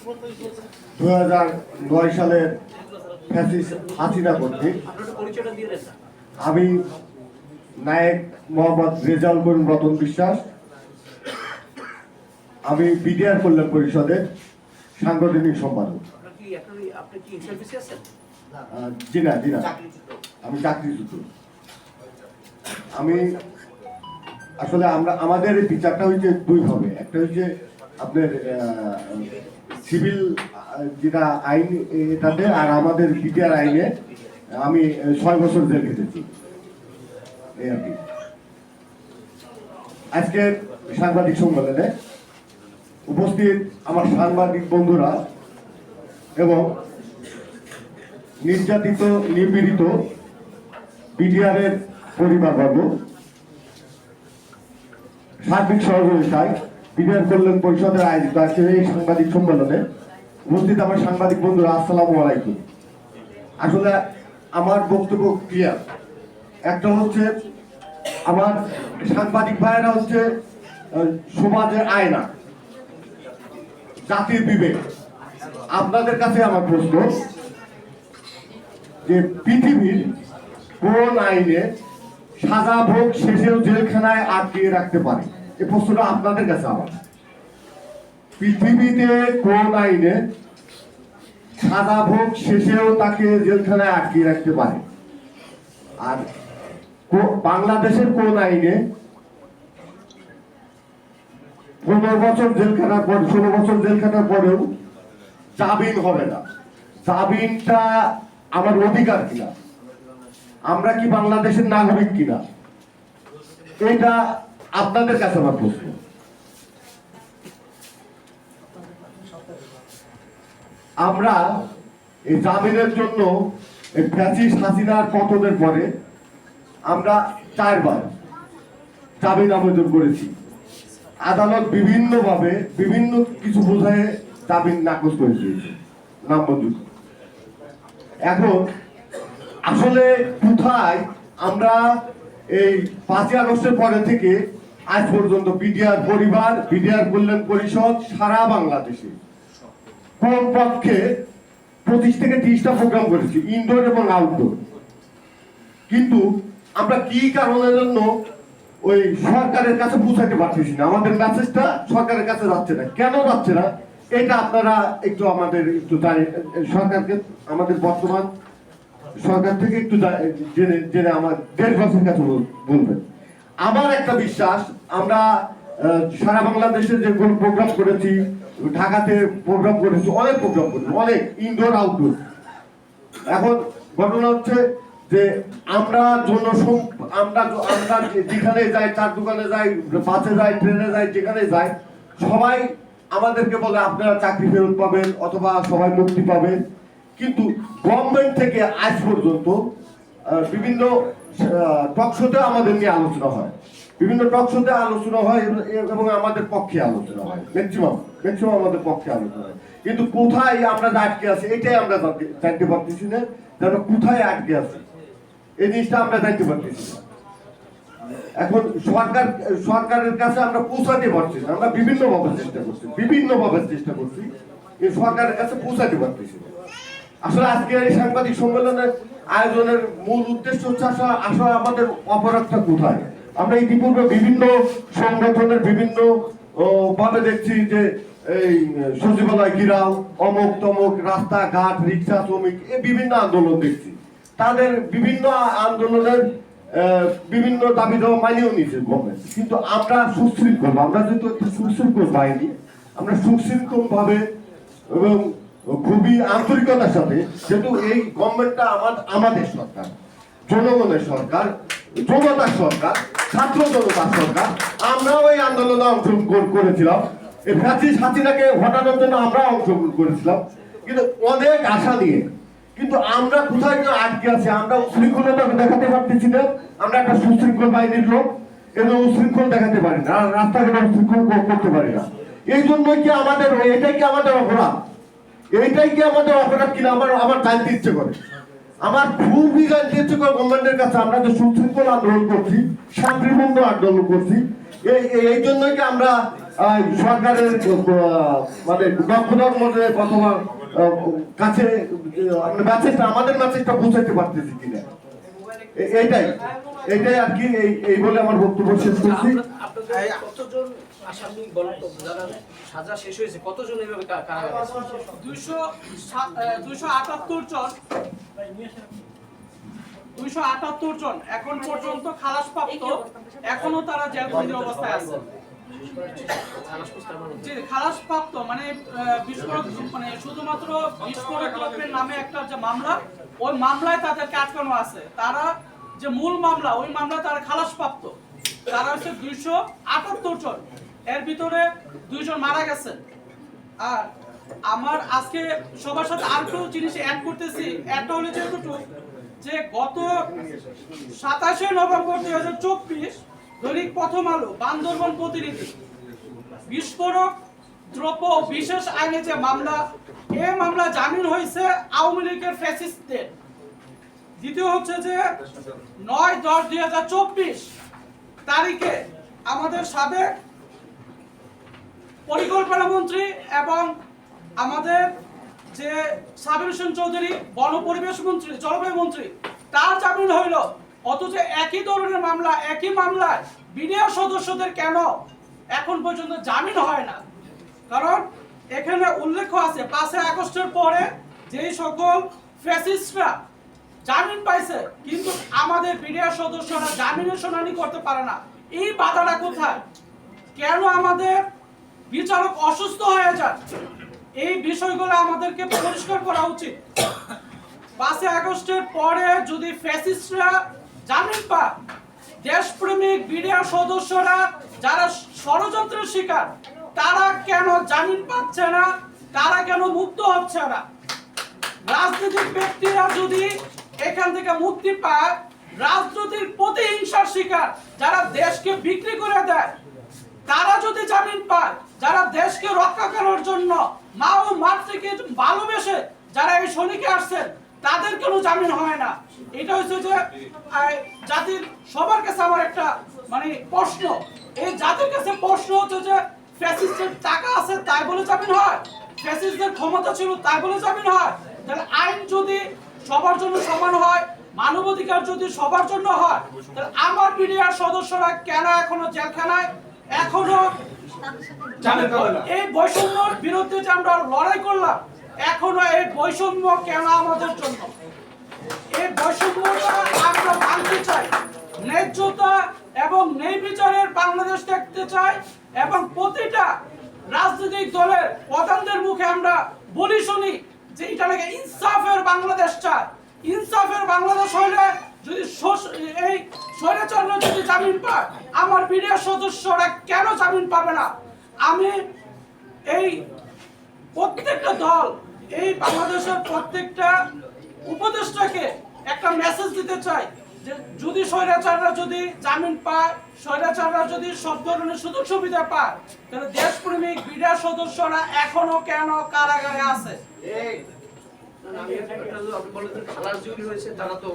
2009 সালের ফ্যাসিস্ট হাসিনা কর্তৃক আমি নায়েক মোহাম্মদ রেজাউল করিম রতন বিশ্বাস, আমি বিডিআর কল্যাণ পরিষদের সাংগঠনিক সম্পাদক। জি না, আমি চাকরিচ্যুত। আমি আসলে আমাদের বিচারটা হচ্ছে দুই ভাবে। একটা হচ্ছে আপনার সিভিল যেটা আইন এটাতে, আর আমাদের বিডিআর আইনে আমি 6 বছর জেল খেটেছি। এই আর কি। আজকে সাংবাদিক সম্মেলনে উপস্থিত আমার সাংবাদিক বন্ধুরা এবং নির্যাতিত নিপীড়িত বিডিআরের পরিবারবর্গ, সার্বিক সহযোগিতায় বিডিআর কল্যাণ পরিষদের আয়োজিত আজকের এই সাংবাদিক সম্মেলনে উপস্থিত আমার সাংবাদিক বন্ধুরা, আসসালামু আলাইকুম। আসলে আমার বক্তব্য ক্লিয়ার। একটা হচ্ছে আমার সাংবাদিক ভাইয়েরা হচ্ছে সমাজের আয়না, জাতির বিবেক। আপনাদের কাছে আমার প্রশ্ন যে পৃথিবীর কোন আইনে সাজা ভোগ শেষেও জেলখানায় আটকিয়ে রাখতে পারে? এই প্রশ্নটা আপনাদের কাছে আমার। পৃথিবীতে কোন আইনে সাজা ভোগ শেষেও তাকে জেলখানায় আটকিয়ে রাখতে পারে? আর বাংলাদেশের কোন আইনে 15 বছর জেলখানার পর 16 বছর জেলখানার পরেও জামিন হবে না? জামিনটা আমার অধিকার কিনা? আমরা কি বাংলাদেশের নাগরিক কিনা? এটা আপনাদের কাছে আমার প্রশ্ন। আমরা এই জামিনের জন্য এই ফ্যাসিস্ট হাসিনার পতনের পরে আমরা 4 বার জামিন আবেদন করেছি। আদালত বিভিন্নভাবে বিভিন্ন কিছু বোঝায় জামিন নাকচ করে দিয়েছে, নামঞ্জুর। এখন আসলে কোথায় আমরা এই 5ই আগস্টের পরে থেকে আজ পর্যন্ত বিডিআর পরিবার, বিডিআর কল্যাণ পরিষদ সারা বাংলাদেশে কমপক্ষে 25 থেকে 30টা প্রোগ্রাম করেছি, ইনডোর এবং আউটডোর। কিন্তু আমরা কি কারণের জন্য ওই সরকারের কাছে পৌঁছাতে পারতেছি না? আমাদের মেসেজটা সরকারের কাছে যাচ্ছে না। কেন যাচ্ছে না এটা আপনারা একটু আমাদের একটু সরকারকে, আমাদের বর্তমান সরকার থেকে একটু জেনে আমার দেশবাসীর কাছে বলবেন। আমার একটা বিশ্বাস, আমরা সারা বাংলাদেশে যে প্রোগ্রাম করেছি, ঢাকাতে প্রোগ্রাম করেছি, অনেক প্রোগ্রাম করেছি, অনেক ইনডোর আউটডোর। এখন ঘটনা হচ্ছে যে আমরা যেখানে যাই, চার দোকানে যাই, বাসে যাই, ট্রেনে যাই, যেখানে যাই, সবাই আমাদেরকে বলে আপনারা চাকরি ফেরত পাবেন অথবা সবাই মুক্তি পাবেন। কিন্তু গভর্নমেন্ট থেকে আজ পর্যন্ত বিভিন্ন টকশোতে আমাদের নিয়ে আলোচনা হয়, বিভিন্ন টকশোতে আলোচনা হয় এবং আমাদের পক্ষে আলোচনা হয়, ম্যাক্সিমাম আমাদের পক্ষে আলোচনা হয়। কিন্তু কোথায় আমরা আটকে আছি এটাই আমরা জানতে পারতেছি না, যেন কোথায় আটকে আছি এই জিনিসটা আমরা জানতে পারতেছি না। এখন সরকারের কাছে আমরা পৌঁছাতে পারছি না। আমরা বিভিন্নভাবে চেষ্টা করছি এই সরকারের কাছে পৌঁছাতে পারতেছি না। আসলে আজকে এই সাংবাদিক সম্মেলনের আয়োজনের মূল উদ্দেশ্য হচ্ছে আসলে আমাদের অপরাধটা কোথায়। আমরা ইতিপূর্বে বিভিন্ন সংগঠনের বিভিন্ন ভাবে দেখছি যে এই সচিবালয় ঘিরাও, অমুক তমুক, রাস্তাঘাট, রিক্সা শ্রমিক, এই বিভিন্ন আন্দোলন দেখছি। তাদের বিভিন্ন আন্দোলনের বিভিন্ন দাবি দেওয়া মানিয়েও নিয়েছে গভর্নমেন্ট। কিন্তু আমরা সুশৃঙ্খল, আমরা যেহেতু একটু সুশৃঙ্খল বাহিনী, আমরা সুশৃঙ্খল ভাবে এবং খুবই আন্তরিকতার সাথে, যেহেতু এই গভর্নমেন্টটা আমাদের সরকার, জনগণের সরকার, জনতার সরকার, ছাত্র জনতার সরকার, আমরাও এই আন্দোলনে অংশগ্রহণ করেছিলাম। এই ফ্যাসিস্ট হাসিনাকে হটানোর জন্য আমরা অংশগ্রহণ করেছিলাম, কিন্তু অনেক আশা নিয়ে। কিন্তু আমরা কোথায় আটকে আছি? আমরা উশৃঙ্খলতা দেখাতে পারতেছি না। আমরা একটা সুশৃঙ্খল বাহিনীর লোক, কিন্তু উশৃঙ্খল দেখাতে পারি না, রাস্তাঘাটে উশৃঙ্খল করতে পারি না। এই জন্যই কি আমাদের, এটাই কি আমাদের অপরাধ? এইটাই কি আমাদের অপরাধ কিনা আমার জানতে ইচ্ছে করে, আমার খুবই জানতে ইচ্ছে করে গভর্নমেন্টের কাছে। আমরা যে সুশৃঙ্খল আন্দোলন করছি, শান্তিপূর্ণ আন্দোলন করছি, এই জন্যই কি আমরা সরকারের মানে দক্ষতার মধ্যে অথবা কাছে মেসেজটা আমাদের মেসেজটা পৌঁছাতে পারতেছি কিনা, এইটাই এইটাই আর কি। এই বলে আমার বক্তব্য শেষ করছি। কতজন আসামি বলেন তো, যারা সাজা শেষ হয়েছে কতজন এইভাবে কারাগারে আছে? 278 জন এখন পর্যন্ত খালাসপ্রাপ্ত, এখনো তারা জেলবন্দি অবস্থায় আছে। যে খালাসপ্রাপ্ত মানে বিস্ফোরক, মানে শুধুমাত্র বিস্ফোরক দ্রব্যের নামে একটা যে মামলা, ওই মামলায় তাদেরকে আটকানো আছে। তারা যে মূল মামলা, ওই মামলায় তারা খালাসপ্রাপ্ত, তারা হচ্ছে 278 জন। এর ভিতরে 2 জন মারা গেছেন। আর আমার আজকে সবার সাথে আর একটু জিনিস অ্যাড করতেছি, একটা হলো যেটুকু যে গত 27 নভেম্বর 2024 দৈনিক প্রথম আলো বান্দরবান প্রতিনিধি বিস্ফোরক দ্রব্য বিশেষ আইনে যে মামলা, এই মামলা জামিন হয়েছে আওয়ামী লীগের ফ্যাসিস্টদের। দ্বিতীয় হচ্ছে যে 9/10/2024 তারিখে আমাদের সাবেক পরিকল্পনা মন্ত্রী এবং আমাদের যে সাবির হোসেন চৌধুরী বন পরিবেশ মন্ত্রী, জলবায়ু মন্ত্রী, তার জামিন হইল। অথচ একই ধরনের মামলা, একই মামলায় বিডিআর সদস্যদের কেন এখন পর্যন্ত জামিন হয় না? কারণ এখানে উল্লেখ আছে 5 আগস্টের পরে যেই সকল ফ্যাসিস্টরা জামিন পাইছে, কিন্তু আমাদের বিডিআর সদস্যরা জামিনের শুনানি করতে পারে না। এই বাধাটা কোথায়? কেন আমাদের বিচারক অসুস্থ হয়ে যায়? এই বিষয়গুলো আমাদেরকে পরিষ্কার করা উচিত। 5 আগস্টের পরে যদি ফ্যাসিস্টরা জামিন পায়, দেশপ্রেমিক বিডিআর সদস্যরা যারা ষড়যন্ত্রের শিকার, তারা কেন জামিন পাচ্ছে না? তারা কেন মুক্ত হচ্ছে না? রাজনৈতিক ব্যক্তিরা যদি এখান থেকে মুক্তি পায়, রাজনৈতিক প্রতিহিংসার শিকার যারা দেশকে বিক্রি করে দেয়, তারা যদি জামিন পায়, যারা দেশকে রক্ষা করার জন্য মা ও মাতৃকে ভালোবেসে যারা এই সৈনিকে আসছেন, তাদের কোনো জামিন হয় না। এটা হচ্ছে যে জাতির সবার কাছে আমার একটা মানে প্রশ্ন, এই জাতির কাছে প্রশ্ন হচ্ছে যে ফ্যাসিস্টের টাকা আছে তাই বলে জামিন হয়? ফ্যাসিস্টদের ক্ষমতা ছিল তাই বলে জামিন হয়? তাহলে আইন যদি সবার জন্য সমান হয়, মানবাধিকার যদি সবার জন্য হয়, তাহলে আমার বিডিআর সদস্যরা কেন এখনো জেলখানায়, এখনো এই বৈষম্যের বিরুদ্ধে যে আমরা লড়াই করলাম, এখনো এই বৈষম্য কেন আমাদের জন্য? এই বৈষম্যটা আমরা ভাঙতে চাই, ন্যায্যতা এবং ন্যায় বিচারের বাংলাদেশ দেখতে চাই, এবং প্রতিটা রাজনৈতিক দলের প্রধানদের মুখে আমরা বলি শুনি যে এটা নাকি ইনসাফের বাংলাদেশ চাই। ইনসাফের বাংলাদেশ হইলে যদি এই স্বৈরাচাররা যদি জামিন পায়, আমার বিডিআর সদস্যরা কেন জামিন পাবে না? আমি এই প্রত্যেকটা দল, এই বাংলাদেশের প্রত্যেকটা উপদেষ্টাকে একটা মেসেজ দিতে চাই যে যদি স্বৈরাচাররা যদি জামিন পায়, স্বৈরাচাররা যদি সব ধরনের সুযোগ সুবিধা পায়, তাহলে দেশপ্রেমিক বিডিআর সদস্যরা এখনো কেন কারাগারে আছে? আপনি বলেন খালাস যদি হয়েছে, তারা তো